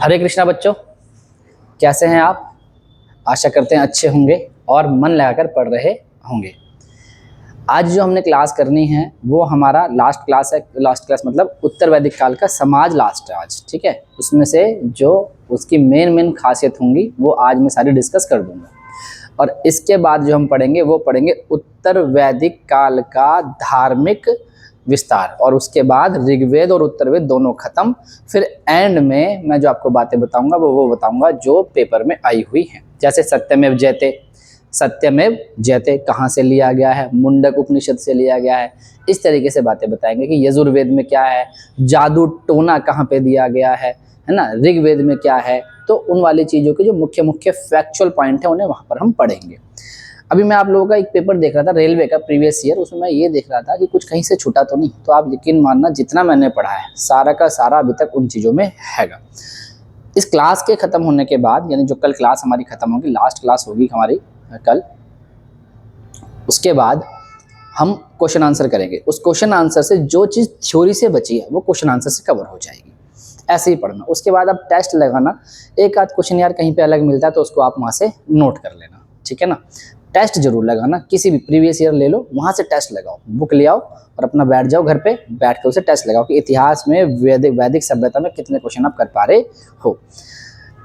हरे कृष्णा बच्चों, कैसे हैं आप? आशा करते हैं अच्छे होंगे और मन लगाकर पढ़ रहे होंगे। आज जो हमने क्लास करनी है वो हमारा लास्ट क्लास है। लास्ट क्लास मतलब उत्तर वैदिक काल का समाज लास्ट है आज, ठीक है। उसमें से जो उसकी मेन खासियत होंगी वो आज मैं सारी डिस्कस कर दूंगा। और इसके बाद जो हम पढ़ेंगे वो पढ़ेंगे उत्तर वैदिक काल का धार्मिक विस्तार, और उसके बाद ऋग्वेद और उत्तरवेद दोनों खत्म। फिर एंड में मैं जो आपको बातें बताऊंगा वो बताऊंगा जो पेपर में आई हुई हैं। जैसे सत्यमेव जयते, सत्यमेव जयते कहाँ से लिया गया है, मुंडक उपनिषद से लिया गया है। इस तरीके से बातें बताएंगे कि यजुर्वेद में क्या है, जादू टोना कहाँ पे दिया गया है ना, ऋग्वेद में क्या है। तो उन वाली चीज़ों के जो मुख्य फैक्चुअल पॉइंट है उन्हें वहाँ पर हम पढ़ेंगे। अभी मैं आप लोगों का एक पेपर देख रहा था रेलवे का प्रीवियस ईयर, उसमें मैं ये देख रहा था कि कुछ कहीं से छूटा तो नहीं। तो आप यकीन मानना जितना मैंने पढ़ा है सारा का सारा अभी तक उन चीज़ों में हैगा। इस क्लास के ख़त्म होने के बाद, यानी जो कल क्लास हमारी ख़त्म होगी, लास्ट क्लास होगी हमारी कल, उसके बाद हम क्वेश्चन आंसर करेंगे। उस क्वेश्चन आंसर से जो चीज़ थ्योरी से बची है वो क्वेश्चन आंसर से कवर हो जाएगी। ऐसे ही पढ़ना। उसके बाद अब टेस्ट लगाना, एक आध क्वेश्चन यार कहीं पे अलग मिलता है तो उसको आप वहाँ से नोट कर लेना, ठीक है ना। टेस्ट जरूर लगाना, किसी भी प्रीवियस ईयर ले लो, वहाँ से टेस्ट लगाओ, बुक ले आओ और अपना बैठ जाओ घर पे, बैठ कर उसे टेस्ट लगाओ कि इतिहास में वैदिक सभ्यता में कितने क्वेश्चन आप कर पा रहे हो,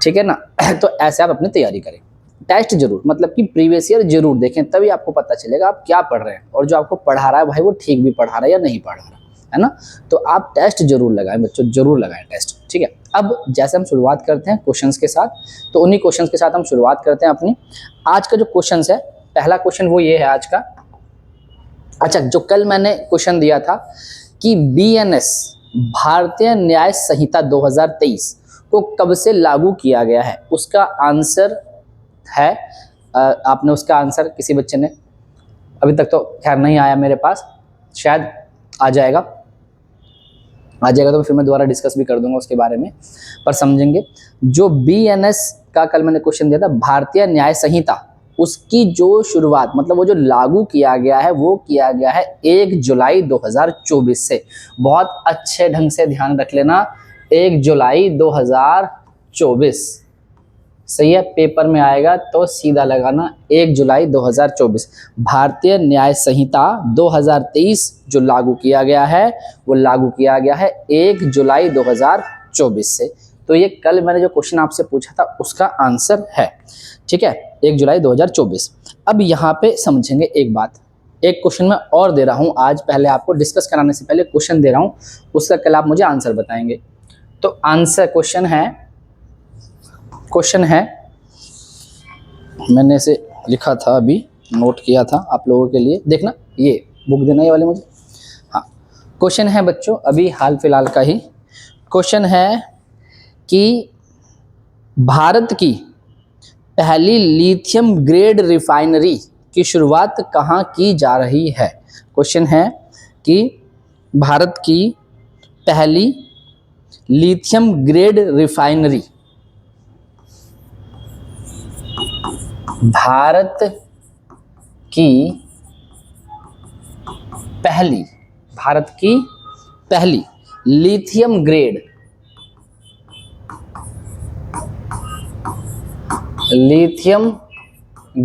ठीक है ना। तो ऐसे आप अपनी तैयारी करें। टेस्ट जरूर, मतलब कि प्रीवियस ईयर जरूर देखें, तभी आपको पता चलेगा आप क्या पढ़ रहे हैं और जो आपको पढ़ा रहा है भाई वो ठीक भी पढ़ा रहा है या नहीं पढ़ा रहा है ना। तो आप टेस्ट जरूर लगाएं बच्चों, जरूर लगाएं टेस्ट, ठीक है। अब जैसे हम शुरुआत करते हैं क्वेश्चंस के साथ, तो उन्हीं क्वेश्चंस के साथ हम शुरुआत करते हैं अपनी आज का जो क्वेश्चंस है। पहला क्वेश्चन वो ये है आज का। अच्छा, जो कल मैंने क्वेश्चन दिया था कि बीएनएस भारतीय न्याय संहिता 2023 को कब से लागू किया गया है, उसका आंसर है, आपने उसका आंसर किसी बच्चे ने, अभी तक तो खैर नहीं आया मेरे पास, शायद आ जाएगा तो फिर मैं दोबारा डिस्कस भी कर दूंगा उसके बारे में, पर समझेंगे। जो बीएनएस का कल मैंने क्वेश्चन दिया था, भारतीय न्याय संहिता, उसकी जो शुरुआत मतलब वो जो लागू किया गया है वो किया गया है 1 जुलाई 2024 से। बहुत अच्छे ढंग से ध्यान रख लेना, 1 जुलाई 2024, सही है। पेपर में आएगा तो सीधा लगाना 1 जुलाई 2024। भारतीय न्याय संहिता 2023 जो लागू किया गया है वो लागू किया गया है 1 जुलाई 2024 से। तो ये कल मैंने जो क्वेश्चन आपसे पूछा था उसका आंसर है, ठीक है, 1 जुलाई 2024। अब यहाँ पे समझेंगे एक बात, एक क्वेश्चन मैं और दे रहा हूँ आज, पहले आपको डिस्कस कराने से पहले क्वेश्चन दे रहा हूँ, उसका कल आप मुझे आंसर बताएंगे। तो आंसर क्वेश्चन है, मैंने इसे लिखा था, अभी नोट किया था आप लोगों के लिए, देखना, ये बुक देना ये वाली मुझे। हाँ, क्वेश्चन है बच्चों अभी हाल फिलहाल का ही क्वेश्चन है कि भारत की पहली लिथियम ग्रेड रिफाइनरी की शुरुआत कहाँ की जा रही है। क्वेश्चन है कि भारत की पहली लिथियम ग्रेड रिफाइनरी, भारत की पहली लिथियम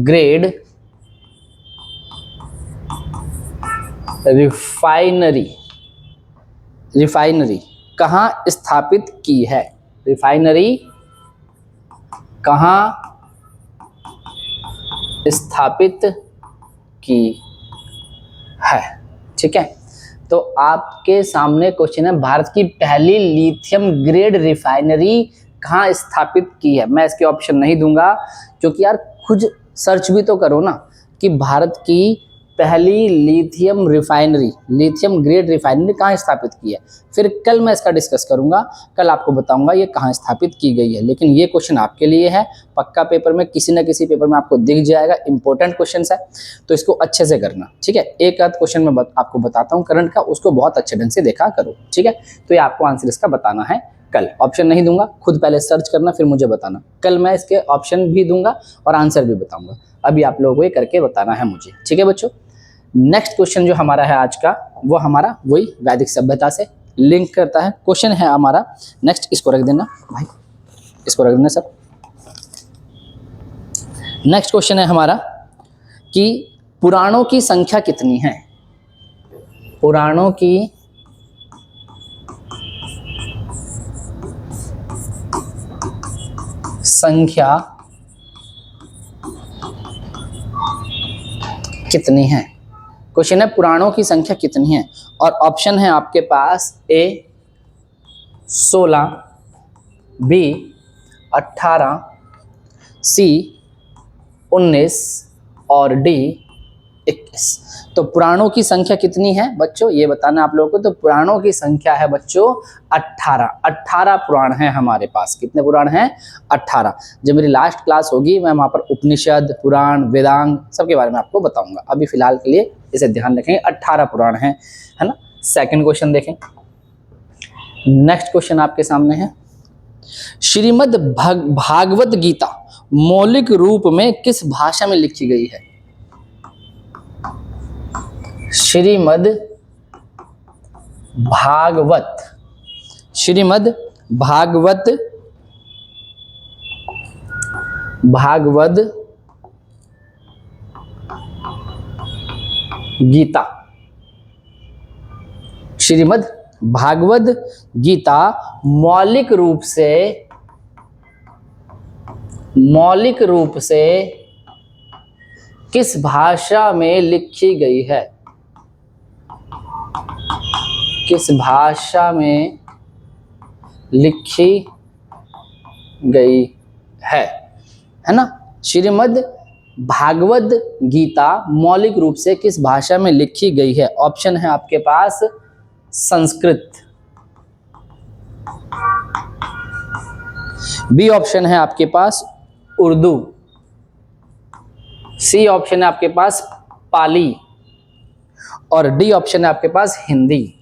ग्रेड रिफाइनरी कहाँ स्थापित की है, रिफाइनरी कहाँ स्थापित की है, ठीक है। तो आपके सामने क्वेश्चन है भारत की पहली लिथियम ग्रेड रिफाइनरी कहाँ स्थापित की है। मैं इसके ऑप्शन नहीं दूंगा क्योंकि यार खुद सर्च भी तो करो ना कि भारत की पहली लिथियम ग्रेड रिफाइनरी कहाँ स्थापित की है। फिर कल मैं इसका डिस्कस करूंगा, कल आपको बताऊंगा ये कहाँ स्थापित की गई है। लेकिन ये क्वेश्चन आपके लिए है, पक्का पेपर में किसी न किसी पेपर में आपको दिख जाएगा, इंपॉर्टेंट क्वेश्चन है, तो इसको अच्छे से करना, ठीक है। एक आध क्वेश्चन मैं आपको बताता हूँ करंट का, उसको बहुत अच्छे ढंग से देखा करो, ठीक है। तो ये आपको आंसर इसका बताना है कल, ऑप्शन नहीं दूंगा, खुद पहले सर्च करना फिर मुझे बताना। कल मैं इसके ऑप्शन भी दूंगा और आंसर भी बताऊंगा, अभी आप लोगों को ये करके बताना है मुझे, ठीक है बच्चों। नेक्स्ट क्वेश्चन जो हमारा है आज का वो हमारा वही वैदिक सभ्यता से लिंक करता है। क्वेश्चन है हमारा नेक्स्ट, इसको रख देना भाई, इसको रख देना सब। नेक्स्ट क्वेश्चन है हमारा कि पुराणों की संख्या कितनी है। पुराणों की संख्या कितनी है। क्वेश्चन है पुराणों की संख्या कितनी है, और ऑप्शन है आपके पास ए 16, बी 18, सी 19 और डी 21। तो पुराणों की संख्या कितनी है बच्चों, ये बताना आप लोगों को। तो पुराणों की संख्या है बच्चों 18 पुराण हैं हमारे पास। कितने पुराण हैं? 18। जब मेरी लास्ट क्लास होगी मैं वहाँ पर उपनिषद, पुराण, वेदांग सबके बारे में आपको बताऊंगा। अभी फिलहाल के लिए इसे ध्यान रखेंगे, 18 पुराण हैं, है ना। सेकंड क्वेश्चन देखें। नेक्स्ट क्वेश्चन आपके सामने है, श्रीमद् भागवत गीता मौलिक रूप में किस भाषा में लिखी गई है। श्रीमद् भागवत गीता, श्रीमद् भागवत गीता मौलिक रूप से किस भाषा में लिखी गई है। किस भाषा में लिखी गई है ना। श्रीमद् भागवत गीता मौलिक रूप से किस भाषा में लिखी गई है। ऑप्शन है आपके पास संस्कृत, बी ऑप्शन है आपके पास उर्दू, सी ऑप्शन है आपके पास पाली और डी ऑप्शन है आपके पास हिंदी।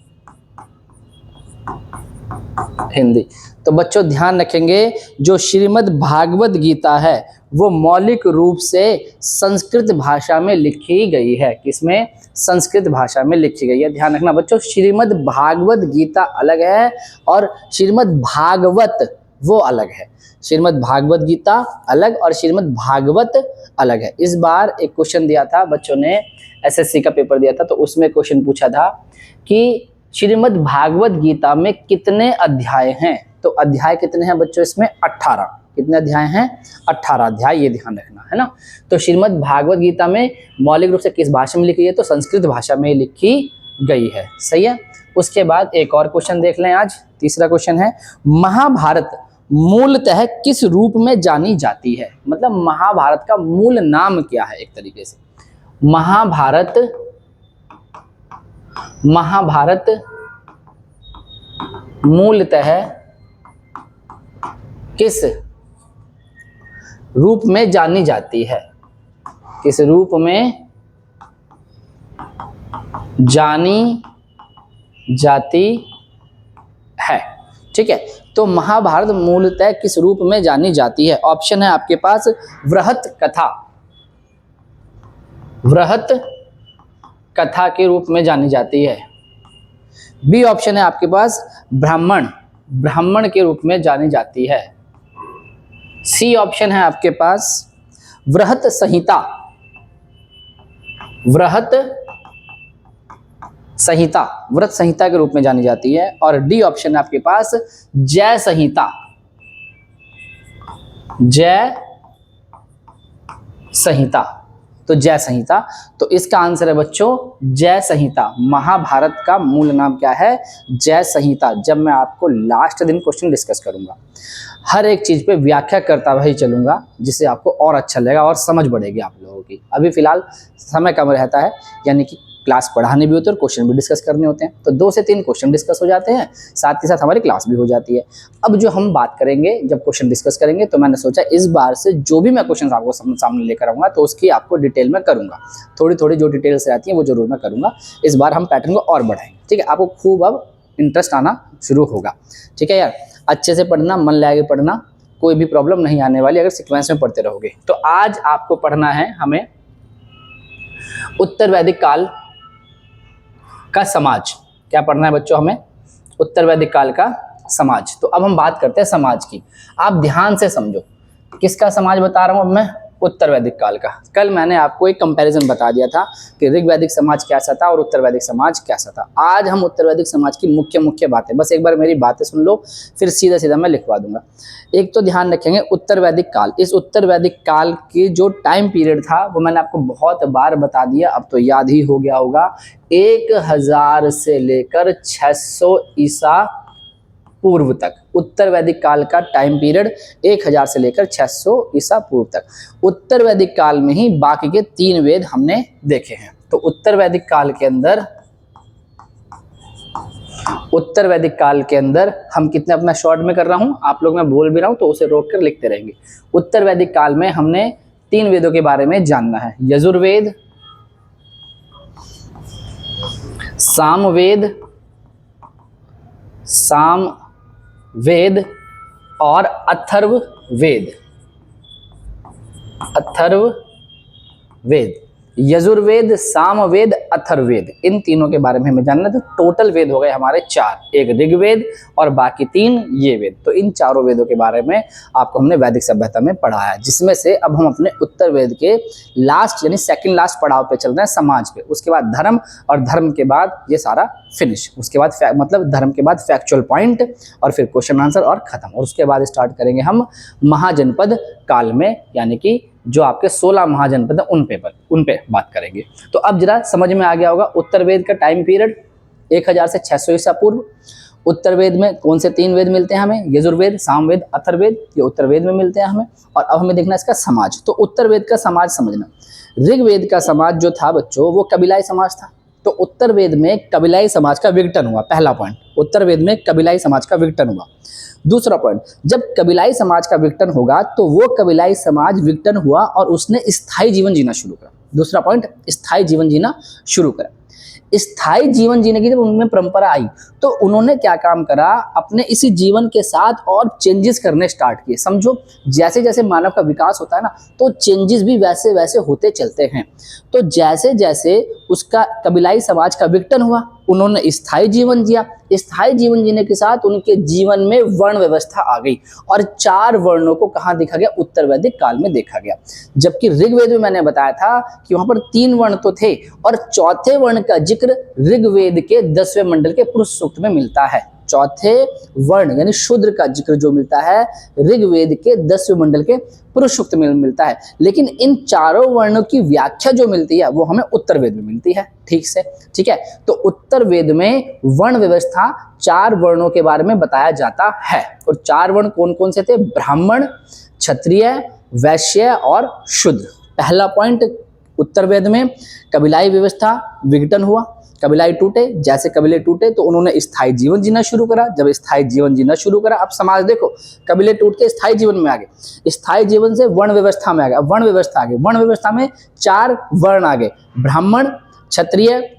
तो बच्चों ध्यान रखेंगे, जो श्रीमद् भागवत गीता है वो मौलिक रूप से संस्कृत भाषा में लिखी गई है। किसमें? संस्कृत भाषा में लिखी गई है। ध्यान रखना बच्चों, श्रीमद् भागवत गीता अलग है और श्रीमद् भागवत वो अलग है। श्रीमद् भागवत गीता अलग और श्रीमद् भागवत अलग है। इस बार एक क्वेश्चन दिया था बच्चों ने, एसएससी का पेपर दिया था, तो उसमें क्वेश्चन पूछा था कि श्रीमद् भागवत गीता में कितने अध्याय हैं। तो अध्याय कितने हैं बच्चों इसमें? 18। कितने अध्याय हैं? 18 अध्याय, ये ध्यान रखना है ना। तो श्रीमद् भागवत गीता में मौलिक रूप से किस भाषा में लिखी गई है? तो संस्कृत भाषा में लिखी गई है। सही है। उसके बाद एक और क्वेश्चन देख लें आज। तीसरा क्वेश्चन है, महाभारत मूलतः किस रूप में जानी जाती है। मतलब महाभारत का मूल नाम क्या है एक तरीके से। महाभारत मूलतः किस रूप में जानी जाती है। किस रूप में जानी जाती है। ठीक है, तो महाभारत मूलतः किस रूप में जानी जाती है। ऑप्शन है आपके पास वृहत कथा के रूप में जानी जाती है। बी ऑप्शन है आपके पास ब्राह्मण के रूप में जानी जाती है। सी ऑप्शन है आपके पास वृहत संहिता के रूप में जानी जाती है। और डी ऑप्शन है आपके पास जय संहिता। तो जय संहिता, तो इसका आंसर है बच्चों जय संहिता। महाभारत का मूल नाम क्या है? जय संहिता। जब मैं आपको लास्ट दिन क्वेश्चन डिस्कस करूंगा, हर एक चीज पे व्याख्या करता हुआ ही चलूंगा, जिससे आपको और अच्छा लगेगा और समझ बढ़ेगी आप लोगों की। अभी फिलहाल समय कम रहता है, यानी कि क्लास पढ़ानी भी होती है और क्वेश्चन भी डिस्कस करने होते हैं, तो 2 से 3 क्वेश्चन डिस्कस हो जाते हैं, साथ ही साथ हमारी क्लास भी हो जाती है। अब जो हम बात करेंगे, जब क्वेश्चन डिस्कस करेंगे, तो मैंने सोचा इस बार से जो भी मैं क्वेश्चन आपको सामने लेकर आऊँगा तो उसकी आपको डिटेल में करूँगा। थोड़ी जो डिटेल्स रहती हैं वो जरूर मैं करूँगा। इस बार हम पैटर्न को और बढ़ाएंगे। ठीक है, आपको खूब अब इंटरेस्ट आना शुरू होगा। ठीक है यार, अच्छे से पढ़ना, मन लगा के पढ़ना, कोई भी प्रॉब्लम नहीं आने वाली अगर सीक्वेंस में पढ़ते रहोगे। तो आज आपको पढ़ना है हमें उत्तर वैदिक काल का समाज। क्या पढ़ना है बच्चों? हमें उत्तर वैदिक काल का समाज। तो अब हम बात करते हैं समाज की। आप ध्यान से समझो, किसका समाज बता रहा हूं अब मैं? उत्तर वैदिक काल का। कल मैंने आपको एक कंपैरिजन बता दिया था कि ऋग वैदिक समाज कैसा था और उत्तर वैदिक समाज कैसा था। आज हम उत्तर वैदिक समाज की मुख्य मुख्य बातें, बस एक बार मेरी बातें सुन लो, फिर सीधा सीधा मैं लिखवा दूंगा। एक तो ध्यान रखेंगे उत्तर वैदिक काल। इस उत्तर वैदिक काल की जो टाइम पीरियड था वो मैंने आपको बहुत बार बता दिया, अब तो याद ही हो गया होगा। 1000 से लेकर 600 ईसा पूर्व तक उत्तर वैदिक काल का टाइम पीरियड 1000 से लेकर 600 ईसा पूर्व तक। उत्तर वैदिक काल में ही बाकी के 3 वेद हमने देखे हैं। तो उत्तर वैदिक काल के अंदर हम कितने, अपना शॉर्ट में कर रहा हूं, आप लोग मैं बोल भी रहा हूं तो उसे रोक कर लिखते रहेंगे। उत्तर वैदिक काल में हमने 3 वेदों के बारे में जानना है, यजुर्वेद, सामवेद और अथर्ववेद। यजुर्वेद, सामवेद, अथर्ववेद, इन तीनों के बारे में हमें जानना। तो टोटल वेद हो गए हमारे 4, एक ऋग्वेद और बाकी 3 ये वेद। तो इन चारों वेदों के बारे में आपको हमने वैदिक सभ्यता में पढ़ाया, जिसमें से अब हम अपने उत्तर वेद के लास्ट यानी सेकंड लास्ट पड़ाव पे चल रहे हैं, समाज पे। उसके बाद धर्म, और धर्म के बाद ये सारा फिनिश। उसके बाद मतलब धर्म के बाद फैक्चुअल पॉइंट और फिर क्वेश्चन आंसर और खत्म। और उसके बाद स्टार्ट करेंगे हम महाजनपद काल में, यानी कि जो आपके 16 महाजनपद है उन पे बात करेंगे। तो अब जरा समझ में आ गया होगा उत्तर वेद का टाइम पीरियड 1000 से 600 ईसा पूर्व। उत्तर वेद में कौन से 3 वेद मिलते हैं हमें? यजुर्वेद, सामवेद, अथर्ववेद, ये उत्तर वेद में मिलते हैं हमें। और अब हमें देखना इसका समाज। तो उत्तर वेद का समाज समझना। ऋग्वेद का समाज जो था बच्चों वो कबीलाई समाज था। तो उत्तर वेद में कबीलाई समाज का विघटन हुआ, पहला पॉइंट। उत्तर वेद में कबीलाई समाज का विघटन हुआ। दूसरा पॉइंट, जब कबीलाई समाज का विघटन होगा तो वो कबीलाई समाज विघटन हुआ और उसने स्थायी जीवन जीना शुरू करा। दूसरा पॉइंट, स्थायी जीवन जीना शुरू करा। स्थायी जीवन जीने की जब उनमें परंपरा आई तो उन्होंने क्या काम करा, अपने इसी जीवन के साथ और चेंजेस करने स्टार्ट किए। समझो, जैसे जैसे मानव का विकास होता है ना, तो चेंजेस भी वैसे वैसे होते चलते हैं। तो जैसे जैसे उसका कबीलाई समाज का विघटन हुआ, उन्होंने स्थायी जीवन जिया। स्थायी जीवन जीने के साथ उनके जीवन में वर्ण व्यवस्था आ गई और 4 वर्णों को कहाँ देखा गया? उत्तर वैदिक काल में देखा गया। जबकि ऋग्वेद में मैंने बताया था कि वहां पर 3 वर्ण तो थे और चौथे वर्ण का जिक्र ऋग्वेद के 10वें मंडल के पुरुष सूक्त में मिलता है। चौथे वर्ण यानी शूद्र का जिक्र जो मिलता है ऋग्वेद के 10वें मंडल के पुरुष सूक्त में मिलता है। लेकिन इन चारों वर्णों की व्याख्या जो मिलती है वो हमें उत्तर वेद में मिलती है। ठीक है। तो उत्तर वेद में वर्ण व्यवस्था 4 वर्णों के बारे में बताया जाता है। और 4 वर्ण कौन कौन से थे? ब्राह्मण, क्षत्रिय, वैश्य और शूद्र। पहला पॉइंट, उत्तर वेद में कबीलाई व्यवस्था विघटन हुआ, कबीलाई टूटे। जैसे कबीले टूटे तो उन्होंने स्थायी जीवन जीना शुरू करा। जब स्थायी जीवन जीना शुरू करा, अब समाज देखो, कबीले टूट के स्थायी जीवन में आ गए, स्थायी जीवन से वर्ण व्यवस्था में आ गए। अब वर्ण व्यवस्था आ गई, वर्ण व्यवस्था में 4 वर्ण आ गए, ब्राह्मण, क्षत्रिय,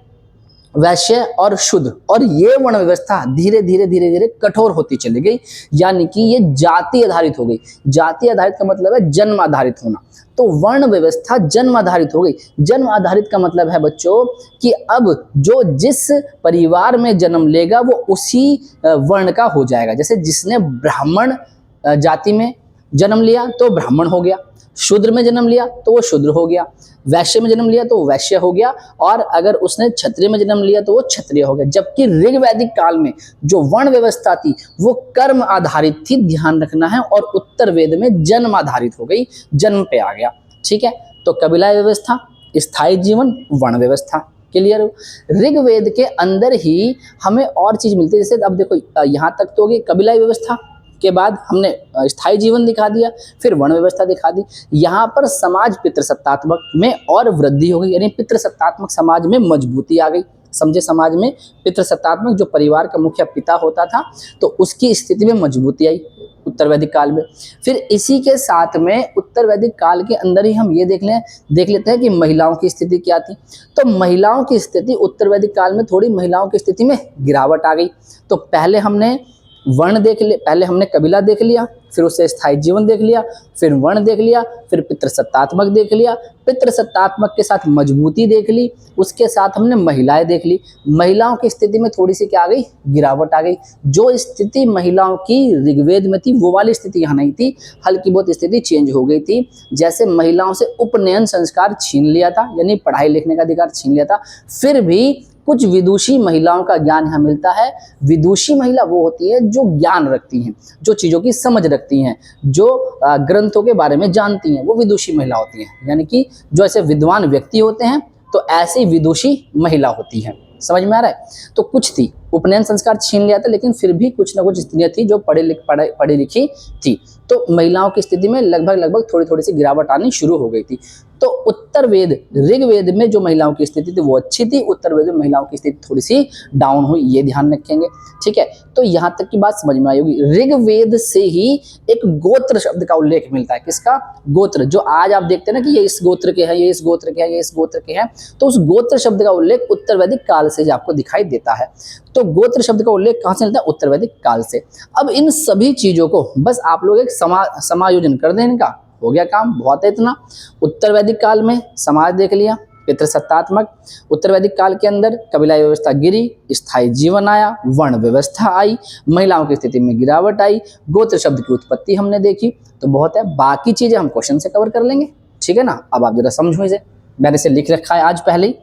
वैश्य और शूद्र। और ये वर्ण व्यवस्था धीरे धीरे कठोर होती चली गई, यानी कि ये जाति आधारित हो गई। जाति आधारित का मतलब है जन्म आधारित होना। तो वर्ण व्यवस्था जन्म आधारित हो गई। जन्म आधारित का मतलब है बच्चों कि अब जो जिस परिवार में जन्म लेगा वो उसी वर्ण का हो जाएगा। जैसे जिसने ब्राह्मण जाति में जन्म लिया तो ब्राह्मण हो गया, शूद्र में जन्म लिया तो वो शूद्र हो गया, वैश्य में जन्म लिया तो वो वैश्य हो गया, और अगर उसने क्षत्रिय में जन्म लिया तो वो क्षत्रिय हो गया। जबकि ऋग्वैदिक काल में जो वर्ण व्यवस्था थी वो कर्म आधारित थी, ध्यान रखना है, और उत्तर वेद में जन्म आधारित हो गई, जन्म पे आ गया। ठीक है। तो कबीला व्यवस्था, स्थायी जीवन, वर्ण व्यवस्था, क्लियर। ऋग्वेद के अंदर ही हमें और चीज मिलती है। जैसे अब देखो, यहाँ तक तो होगी कबीला व्यवस्था के बाद हमने स्थायी जीवन दिखा दिया, फिर वर्ण व्यवस्था दिखा दी। यहाँ पर समाज पितृसत्तात्मक में और वृद्धि हो गई, यानी पितृसत्तात्मक समाज में मजबूती आ गई। समझे, समाज में पितृसत्तात्मक जो परिवार का मुख्य पिता होता था तो उसकी स्थिति में मजबूती आई उत्तर वैदिक काल में। फिर इसी के साथ में उत्तर वैदिक काल के अंदर ही हम ये देख लेते हैं कि महिलाओं की स्थिति क्या थी। तो महिलाओं की स्थिति उत्तर वैदिक काल में थोड़ी महिलाओं की स्थिति में गिरावट आ गई। तो पहले हमने वर्ण देख ले, पहले हमने कबीला देख लिया, फिर उससे स्थायी जीवन देख लिया, फिर वर्ण देख लिया, फिर पितृसत्तात्मक देख लिया, पितृसत्तात्मक के साथ मजबूती देख ली, उसके साथ हमने महिलाएं देख ली। महिलाओं की स्थिति में थोड़ी सी क्या आ गई, गिरावट आ गई। जो स्थिति महिलाओं की ऋग्वेद में थी वो वाली स्थिति यहाँ नहीं थी, हल्की बहुत स्थिति चेंज हो गई थी। जैसे महिलाओं से उपनयन संस्कार छीन लिया था, यानी पढ़ाई लिखने का अधिकार छीन लिया था। फिर भी कुछ विदुषी महिलाओं का ज्ञान यहाँ मिलता है। विदुषी महिला वो होती है जो ज्ञान रखती हैं, जो चीज़ों की समझ रखती हैं, जो ग्रंथों के बारे में जानती हैं, वो विदुषी महिला होती हैं। यानी कि जो ऐसे विद्वान व्यक्ति होते हैं तो ऐसी विदुषी महिला होती हैं। समझ में आ रहा है? तो कुछ थी, उपनयन संस्कार छीन लिया था, लेकिन फिर भी कुछ ना कुछ स्त्रियां थी जो पढ़ी लिखी थी। तो महिलाओं की स्थिति में लगभग थोड़ी थोड़ी सी गिरावट आनी शुरू हो गई थी। तो उत्तर वेद, ऋग्वेद में जो महिलाओं की स्थिति थी वो अच्छी थी, उत्तर वेद में महिलाओं की स्थिति थोड़ी सी डाउन हुई, ये ध्यान रखेंगे। ठीक है, तो यहाँ तक की बात समझ में आई होगी। ऋग्वेद से ही एक गोत्र शब्द का उल्लेख मिलता है। किसका? गोत्र। जो आज आप देखते हैं ना कि ये इस गोत्र के हैं, ये इस गोत्र के हैं, ये इस गोत्र के हैं, तो उस गोत्र शब्द का उल्लेख उत्तर वैदिक काल से ही आपको दिखाई देता है। तो गोत्र शब्द का उल्लेख कहाँ से मिलता है? उत्तर वैदिक काल से। अब इन सभी चीजों को बस आप लोग एक समायोजन कर दें, इनका हो गया काम, बहुत है इतना। उत्तर वैदिक काल में समाज देख लिया, पितृसत्तात्मक। उत्तर वैदिक काल के अंदर कबीला व्यवस्था गिरी, स्थायी जीवन आया, वर्ण व्यवस्था आई, महिलाओं की स्थिति में गिरावट आई, गोत्र शब्द की उत्पत्ति हमने देखी। तो बहुत है, बाकी चीजें हम क्वेश्चन से कवर कर लेंगे। ठीक है ना? अब आप जरा समझो इसे, मैंने इसे लिख रखा है आज पहले ही,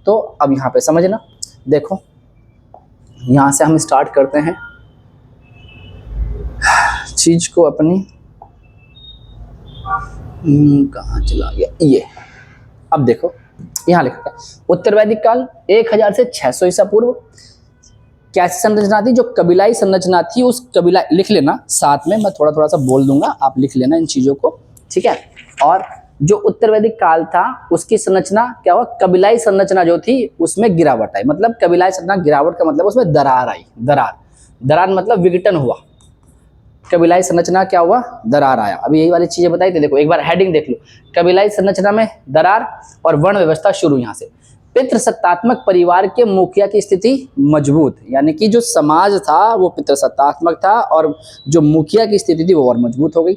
तो अब यहाँ पे समझना। देखो यहाँ से हम स्टार्ट करते हैं चीज को अपनी, कहाँ चला गया ये। अब देखो यहाँ लिखा है उत्तर वैदिक काल 1000 से 600 ईसा पूर्व। कैसी संरचना थी? जो कबीलाई संरचना थी, उस कबीला, लिख लेना साथ में, मैं थोड़ा थोड़ा सा बोल दूंगा, आप लिख लेना इन चीजों को। ठीक है, और जो उत्तर वैदिक काल था उसकी संरचना क्या हुआ? कबीलाई संरचना जो थी उसमें गिरावट आई। मतलब कबीलाई संरचना, गिरावट का मतलब उसमें दरार आई। दरार मतलब विघटन हुआ। कबीलाई संरचना क्या हुआ? दरार आया। अभी यही वाली चीजें बताई थी। देखो एक बार हेडिंग देख लो, कबीलाई संरचना में दरार और वर्ण व्यवस्था शुरू। यहाँ से पितृसत्तात्मक परिवार के मुखिया की स्थिति मजबूत, यानी कि जो समाज था वो पितृसत्तात्मक था और जो मुखिया की स्थिति थी वो और मजबूत हो गई।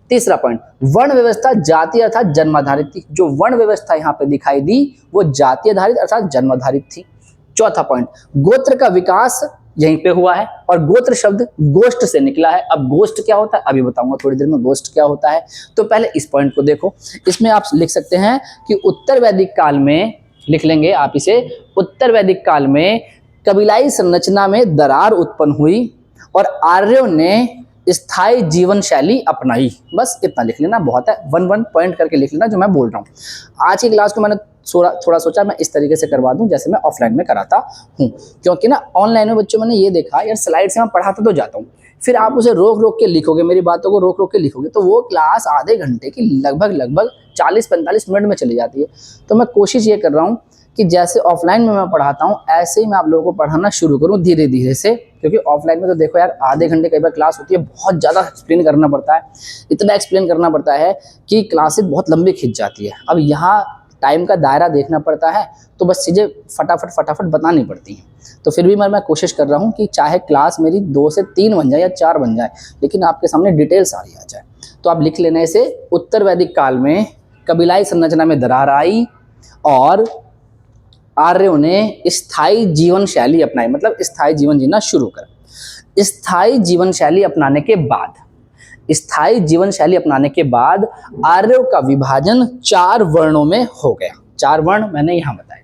तीसरा पॉइंट, वर्ण व्यवस्था जाति अर्थात जन्माधारित थी। जो वर्ण व्यवस्था यहाँ पे दिखाई दी वो जाति आधारित अर्थात जन्माधारित थी। चौथा पॉइंट, गोत्र का विकास यहीं पे हुआ है और गोत्र शब्द गोष्ठ से निकला है। अब गोष्ठ क्या होता है अभी बताऊंगा थोड़ी देर में, गोष्ठ क्या होता है। तो पहले इस पॉइंट को देखो, इसमें आप लिख सकते हैं कि उत्तर वैदिक काल में, लिख लेंगे आप इसे, उत्तर वैदिक काल में कबीलाई संरचना में दरार उत्पन्न हुई और आर्यों ने स्थायी जीवन शैली अपनाई। बस इतना लिख लेना, बहुत है। वन पॉइंट करके लिख लेना जो मैं बोल रहा हूँ। आज की क्लास को मैंने थोड़ा सोचा मैं इस तरीके से करवा दूं जैसे मैं ऑफलाइन में कराता हूँ, क्योंकि ना ऑनलाइन में बच्चों मैंने ये देखा यार, स्लाइड से मैं पढ़ाता तो जाता हूँ, फिर आप उसे रोक रोक के लिखोगे, मेरी बातों को रोक रोक के लिखोगे, तो वो क्लास आधे घंटे की लगभग 40-45 मिनट में चली जाती है। तो मैं कोशिश ये कर रहा हूँ कि जैसे ऑफलाइन में मैं पढ़ाता हूँ ऐसे ही मैं आप लोगों को पढ़ाना शुरू करूँ धीरे धीरे से, क्योंकि ऑफलाइन में तो देखो यार आधे घंटे कई बार क्लास होती है, बहुत ज़्यादा एक्सप्लेन करना पड़ता है, इतना एक्सप्लेन करना पड़ता है कि क्लासेस बहुत लंबी खिंच जाती है। अब यहाँ टाइम का दायरा देखना पड़ता है, तो बस चीज़ें फटाफट बतानी पड़ती हैं। तो फिर भी मैं कोशिश कर रहा हूँ कि चाहे क्लास मेरी 2 से 3 बन जाए या 4 बन जाए, लेकिन आपके सामने डिटेल सारी आ जाए। तो आप लिख लेना इसे, उत्तर वैदिक काल में कबीलाई संरचना में दरार आई और आर्यों ने स्थायी जीवन शैली अपनाई, मतलब स्थायी जीवन जीना शुरू कर। स्थायी जीवन शैली अपनाने के बाद आर्यों का विभाजन 4 वर्णों में हो गया। 4 वर्ण मैंने यहाँ बताए थे।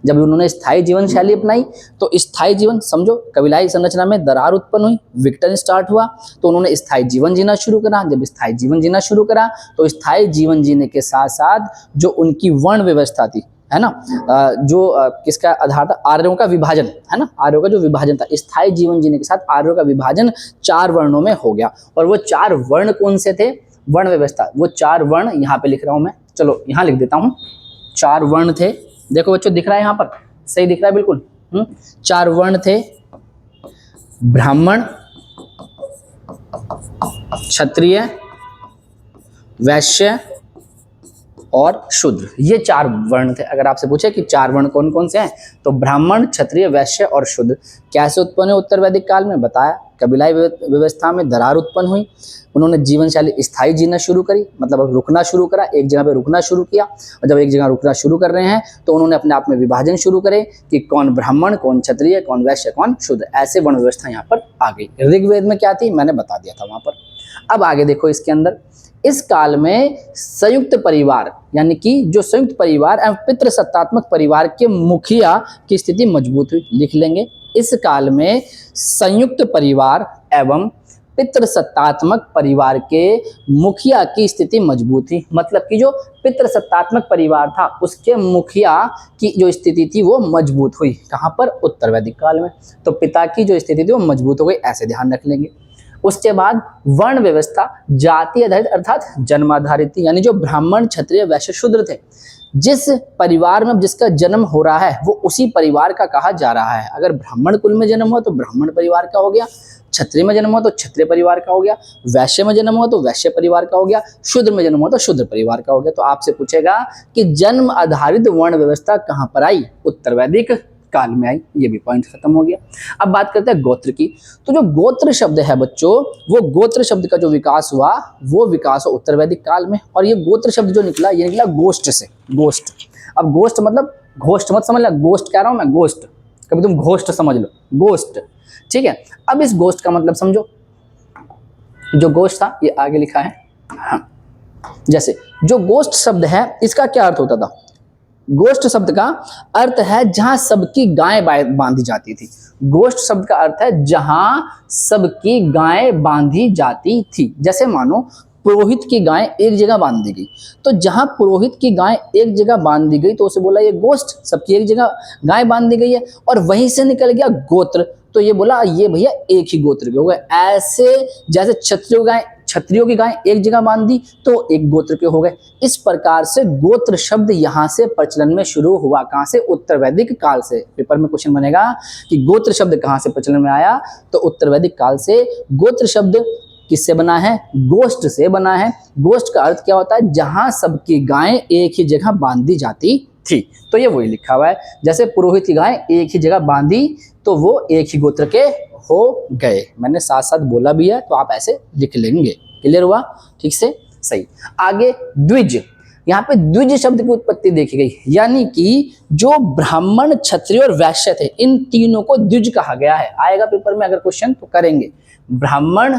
जब उन्होंने स्थायी जीवन शैली अपनाई तो स्थायी जीवन, समझो कबीलाई संरचना में दरार उत्पन्न हुई, विघटन स्टार्ट हुआ, तो उन्होंने स्थायी जीवन जीना शुरू करा। जब स्थायी जीवन जीना शुरू करा तो स्थायी जीवन जीने के साथ साथ जो उनकी वर्ण व्यवस्था थी, है ना, किसका आधार था? आर्यों का विभाजन, है ना, आर्यों का जो विभाजन था, स्थायी जीवन जीने के साथ आर्यों का विभाजन 4 वर्णों में हो गया। और वो 4 वर्ण कौन से थे? वर्ण व्यवस्था, वो 4 वर्ण यहाँ पे लिख रहा हूँ मैं, चलो यहाँ लिख देता हूँ। 4 वर्ण थे, देखो बच्चों दिख रहा है यहाँ पर, सही दिख रहा है बिल्कुल। 4 वर्ण थे, ब्राह्मण, क्षत्रिय, वैश्य और शूद्र, ये 4 वर्ण थे। अगर आपसे पूछे कि 4 वर्ण कौन कौन से हैं, तो ब्राह्मण, क्षत्रिय, वैश्य और शूद्र। कैसे उत्पन्न हुए उत्तर वैदिक काल में? बताया कबीलाई व्यवस्था में दरार उत्पन्न हुई, उन्होंने जीवन शैली स्थायी जीना शुरू करी, मतलब अब रुकना शुरू करा, एक जगह पे रुकना शुरू किया, और जब एक जगह रुकना शुरू कर रहे हैं तो उन्होंने अपने आप में विभाजन शुरू करे कि कौन ब्राह्मण, कौन क्षत्रिय, कौन वैश्य, कौन शूद्र, ऐसे वर्ण व्यवस्था यहाँ पर आ गई। ऋग्वेद में क्या थी मैंने बता दिया था वहाँ पर। अब आगे देखो इसके अंदर, इस काल में संयुक्त परिवार यानी कि जो संयुक्त परिवार एवं पितृसत्तात्मक परिवार के मुखिया की स्थिति मजबूत हुई। लिख लेंगे, इस काल में संयुक्त परिवार एवं पितृसत्तात्मक परिवार के मुखिया की स्थिति मजबूत थी। मतलब कि जो पितृसत्तात्मक परिवार था उसके मुखिया की जो स्थिति थी वो मजबूत हुई। कहाँ पर? उत्तर वैदिक काल में। तो पिता की जो स्थिति थी वो मजबूत हो गई, ऐसे ध्यान रख लेंगे। उसके बाद वर्ण व्यवस्था जाति आधारित अर्थात जन्माधारित थी, यानी जो ब्राह्मण, क्षत्रिय, वैश्य, शूद्र थे, जिस परिवार में जिसका जन्म हो रहा है वो उसी परिवार का कहा जा रहा है। अगर ब्राह्मण कुल में जन्म हुआ तो ब्राह्मण परिवार का हो गया, क्षत्रिय में जन्म हुआ तो क्षत्रिय परिवार का हो गया, वैश्य में जन्म हुआ तो वैश्य परिवार का हो गया, शूद्र में जन्म हुआ तो शूद्र परिवार का हो गया। तो आपसे पूछेगा कि जन्म आधारित वर्ण व्यवस्था कहाँ पर आई? उत्तर वैदिक काल में आई। ये भी पॉइंट खत्म हो गया। अब बात करते हैं गोत्र की। तो जो गोत्र शब्द है बच्चों, वो गोत्र शब्द का जो विकास हुआ वो विकास हुआ उत्तर वैदिक काल में। और ये गोत्र शब्द जो निकला ये निकला गोष्ठ से। गोष्ठ, अब गोष्ठ मतलब घोष्ठ मत समझ लो, गोष्ठ कह रहा हूं मैं, गोष्ठ, कभी तुम घोष्ठ समझ लो, गोष्ठ, ठीक है। अब इस गोष्ठ का मतलब समझो, जो गोष्ठ था ये आगे लिखा है। हाँ, जैसे जो गोष्ठ शब्द है इसका क्या अर्थ होता था? गोष्ठ शब्द का अर्थ है जहां सबकी गाय बांधी जाती थी। गोष्ठ शब्द का अर्थ है जहां सबकी गाय बांधी जाती थी। जैसे मानो पुरोहित की गाय एक जगह बांध दी गई, तो जहां पुरोहित की गाय एक जगह बांध दी गई तो उसे बोला ये गोष्ठ, सबकी एक जगह गाय बांध दी गई है। और वहीं से निकल गया गोत्र, तो ये बोला ये भैया एक ही गोत्र के हो गए। ऐसे जैसे क्षत्रियों की गाय एक जगह बांध दी तो एक गोत्र के हो गए। इस प्रकार से गोत्र शब्द यहाँ से प्रचलन में शुरू हुआ। कहाँ से? उत्तर वैदिक काल से। पेपर में क्वेश्चन बनेगा कि गोत्र शब्द कहाँ से प्रचलन में आया, तो उत्तर वैदिक काल से। गोत्र शब्द किससे बना है? गोष्ठ से बना है। गोष्ठ का अर्थ क्या होता है? जहां सबकी गायें एक ही जगह बांधी जाती थी। तो ये वही लिखा हुआ है, जैसे पुरोहित की गाय एक ही जगह बांधी तो वो एक ही गोत्र के हो गए। मैंने साथ साथ बोला भी है तो आप ऐसे लिख लेंगे। क्लियर हुआ? ठीक से सही। आगे द्विज, यहाँ पे द्विज शब्द की उत्पत्ति देखी गई, यानी कि जो ब्राह्मण, क्षत्रिय और वैश्य थे इन तीनों को द्विज कहा गया है। आएगा पेपर में अगर क्वेश्चन तो करेंगे। ब्राह्मण,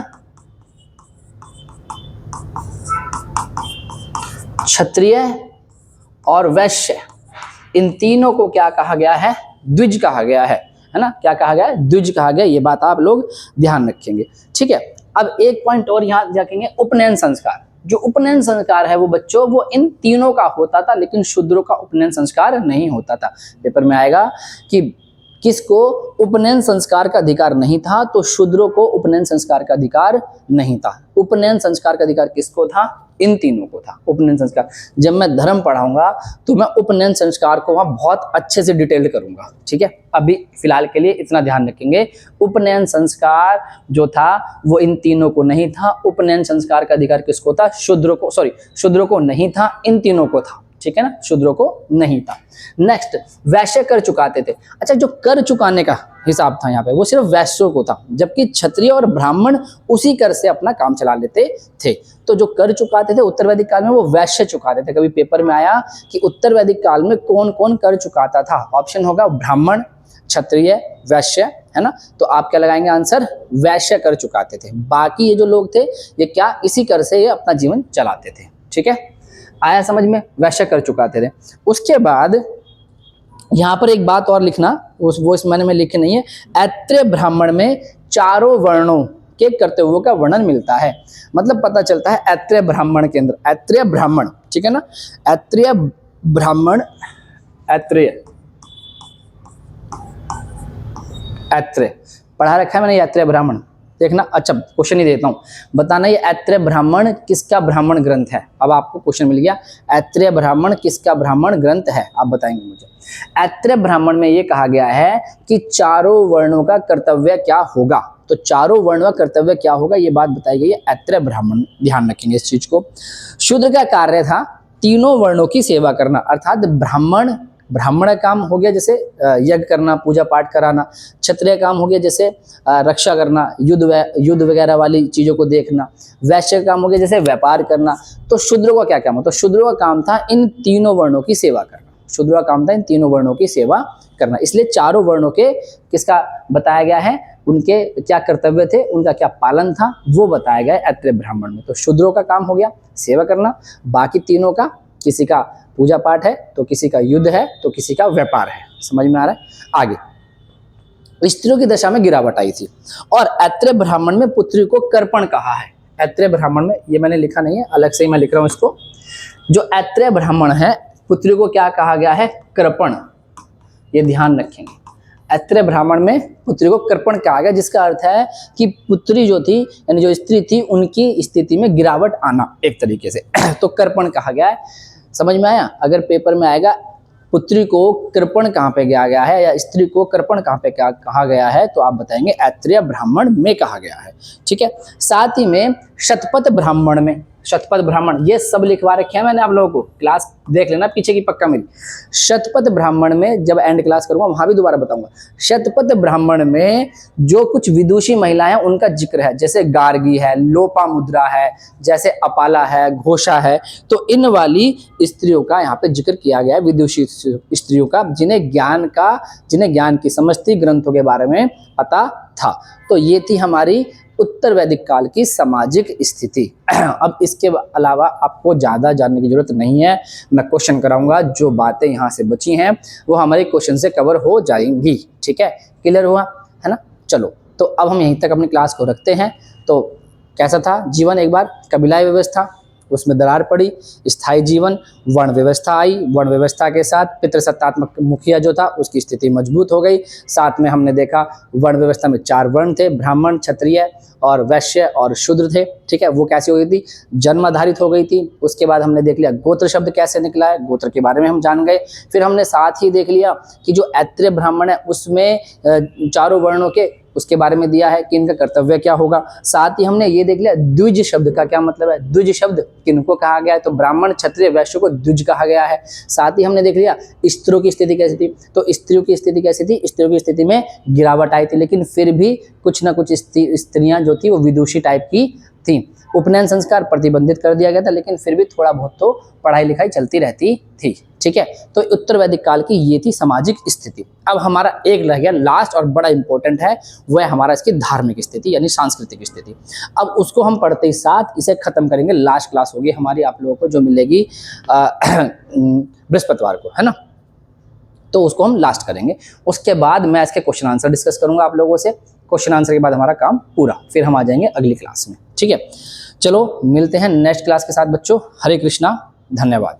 क्षत्रिय और वैश्य, इन तीनों को क्या कहा गया है? द्विज कहा गया है ना? क्या कहा गया है? द्विज कहा गया। ये बात आप लोग ध्यान रखेंगे, ठीक है। अब एक पॉइंट और यहाँ रखेंगे, उपनयन संस्कार। जो उपनयन संस्कार है वो बच्चों वो इन तीनों का होता था, लेकिन शूद्रों का उपनयन संस्कार नहीं होता था। पेपर में आएगा कि किसको उपनयन संस्कार का अधिकार नहीं था, तो शूद्रों को उपनयन संस्कार का अधिकार नहीं था। उपनयन संस्कार का अधिकार किसको था? इन तीनों को था उपनयन संस्कार। जब मैं धर्म पढ़ाऊंगा तो मैं उपनयन संस्कार को वहां बहुत अच्छे से डिटेल्ड करूंगा, ठीक है। अभी फिलहाल के लिए इतना ध्यान रखेंगे, उपनयन संस्कार जो था वो इन तीनों को नहीं था। उपनयन संस्कार का अधिकार किसको था? शूद्रों को, शूद्रों को नहीं था, इन तीनों को था, ठीक है ना, शूद्रों को नहीं था। नेक्स्ट, वैश्य कर चुकाते थे। अच्छा, जो कर चुकाने का हिसाब था यहाँ पे वो सिर्फ वैश्यों को था, जबकि क्षत्रिय और ब्राह्मण उसी कर से अपना काम चला लेते थे। तो जो कर चुकाते थे उत्तर वैदिक काल में वो वैश्य चुकाते थे। कभी पेपर में आया कि उत्तर वैदिक काल में कौन कौन कर चुकाता था? ऑप्शन होगा ब्राह्मण, क्षत्रिय, वैश्य, है ना। तो आप क्या लगाएंगे आंसर? वैश्य कर चुकाते थे। बाकी ये जो लोग थे ये क्या इसी कर से ये अपना जीवन चलाते थे, ठीक है। आया समझ में? वैश्य कर चुकाते थे। उसके बाद यहाँ पर एक बात और लिखना, वो इस मैंने में लिखे नहीं है। ऐत्रेय ब्राह्मण में चारों वर्णों के कर्तव्यों का वर्णन मिलता है। मतलब पता चलता है ऐत्रेय ब्राह्मण के अंदर, ऐत्रेय ब्राह्मण, ठीक है ना, ऐत्रेय ब्राह्मण, ऐत्रेय पढ़ा रखा है मैंने ऐत्रेय ब्राह्मण, देखना। अच्छा, क्वेश्चन ही देता हूँ, बताना ये ऐत्रेय ब्राह्मण किसका ब्राह्मण ग्रंथ है। अब आपको क्वेश्चन मिल गया, ऐत्रेय ब्राह्मण किसका ब्राह्मण ग्रंथ है, आप बताएंगे मुझे। ऐत्रेय ब्राह्मण में ये कहा गया है कि चारों वर्णों का कर्तव्य क्या होगा। तो चारों वर्णों का कर्तव्य क्या होगा ये बात बताई गई है ऐत्रेय ब्राह्मण। ध्यान रखेंगे इस चीज को। शूद्र का कार्य था तीनों वर्णों की सेवा करना, अर्थात ब्राह्मण, ब्राह्मण का काम हो गया जैसे यज्ञ करना, पूजा पाठ कराना। क्षत्रिय काम हो गया जैसे रक्षा करना, युद्ध वगैरह वाली चीज़ों को देखना। वैश्य का काम हो गया जैसे व्यापार करना। तो शूद्रों का क्या काम है? तो शूद्रों का काम था इन तीनों वर्णों की सेवा करना। शूद्रों का काम था इन तीनों वर्णों की सेवा करना। इसलिए चारों वर्णों के किसका बताया गया है, उनके क्या कर्तव्य थे, उनका क्या पालन था, वो बताया गया है ऐत्रेय ब्राह्मण में। तो शूद्रों का काम हो गया सेवा करना, बाकी तीनों का, किसी का पूजा पाठ है तो किसी का युद्ध है तो किसी का व्यापार है। समझ में आ रहा है? आगे स्त्रियों की दशा में गिरावट आई थी और ऐत्रेय ब्राह्मण में पुत्री को कर्पण कहा है। ऐत्रेय ब्राह्मण में, ये मैंने लिखा नहीं है, अलग से ही मैं लिख रहा हूं इसको। जो ऐत्रेय ब्राह्मण है पुत्री को क्या कहा गया है? कृपण। ये ध्यान रखेंगे, ऐत्रेय ब्राह्मण में पुत्री को कृपण कहा गया, जिसका अर्थ है कि पुत्री जो थी यानी जो स्त्री थी उनकी स्थिति में गिरावट आना एक तरीके से तो कृपण कहा गया है। समझ में आया? अगर पेपर में आएगा पुत्री को कृपण कहाँ पे किया गया है या स्त्री को कृपण कहाँ पे क्या कहा गया है, तो आप बताएंगे ऐत्रेय ब्राह्मण में कहा गया है। ठीक है। साथ ही में शतपथ ब्राह्मण में, शतपथ ब्राह्मण ये सब लिखवा रखे हैं मैंने आप लोगों को, क्लास देख लेना पीछे की पक्का मेरी। शतपथ ब्राह्मण में जब एंड क्लास करूंगा वहां भी दोबारा बताऊंगा। शतपथ ब्राह्मण में जो कुछ विदुषी महिलाएं उनका जिक्र है, जैसे गार्गी है, लोपामुद्रा है, जैसे अपाला है, घोषा है, तो इन वाली स्त्रियों का यहाँ पे जिक्र किया गया है, विदुषी स्त्रियों का, जिन्हें ज्ञान की समझ थी, ग्रंथों के बारे में पता था। तो ये थी हमारी उत्तर वैदिक काल की सामाजिक स्थिति। अब इसके अलावा आपको ज़्यादा जानने की जरूरत नहीं है, मैं क्वेश्चन कराऊंगा, जो बातें यहाँ से बची हैं वो हमारे क्वेश्चन से कवर हो जाएंगी। ठीक है, क्लियर हुआ है ना? चलो, तो अब हम यहीं तक अपनी क्लास को रखते हैं। तो कैसा था जीवन? एक बार कबीलाई व्यवस्था, उसमें दरार पड़ी, स्थायी जीवन, वर्ण व्यवस्था आई, वर्ण व्यवस्था के साथ पितृसत्तात्मक मुखिया जो था उसकी स्थिति मजबूत हो गई। साथ में हमने देखा वर्ण व्यवस्था में 4 वर्ण थे, ब्राह्मण, क्षत्रिय और वैश्य और शूद्र थे। ठीक है, वो कैसे हो गई थी? जन्म आधारित हो गई थी। उसके बाद हमने देख लिया गोत्र शब्द कैसे निकला है, गोत्र के बारे में हम जान गए। फिर हमने साथ ही देख लिया कि जो ऐत्रेय ब्राह्मण है उसमें चारों वर्णों के उसके बारे में दिया है कि इनका कर्तव्य क्या होगा। साथ ही हमने ये देख लिया द्विज शब्द का क्या मतलब है, द्विज शब्द किनको कहा गया है, तो ब्राह्मण, क्षत्रिय, वैश्य को द्विज कहा गया है। साथ ही हमने देख लिया स्त्रियों की स्थिति कैसी थी, तो स्त्रियों की स्थिति कैसी थी, स्त्रियों की स्थिति में गिरावट आई थी, लेकिन फिर भी कुछ ना कुछ स्त्रियां जो थी वो विदुषी टाइप की थी। उपनयन संस्कार प्रतिबंधित कर दिया गया था, लेकिन फिर भी थोड़ा बहुत तो पढ़ाई लिखाई चलती रहती थी। ठीक है, तो उत्तर वैदिक काल की ये थी सामाजिक स्थिति। अब हमारा एक रह गया लास्ट और बड़ा इंपॉर्टेंट है, वो है हमारा इसकी धार्मिक स्थिति यानी सांस्कृतिक स्थिति। अब उसको हम पढ़ते ही साथ इसे खत्म करेंगे। लास्ट क्लास होगी हमारी आप लोगों को, जो मिलेगी बृहस्पतिवार को, है ना? तो उसको हम लास्ट करेंगे। उसके बाद मैं इसके क्वेश्चन आंसर डिस्कस करूंगा आप लोगों से। क्वेश्चन आंसर के बाद हमारा काम पूरा, फिर हम आ जाएंगे अगली क्लास में। ठीक है, चलो मिलते हैं नेक्स्ट क्लास के साथ बच्चों। हरे कृष्णा, धन्यवाद।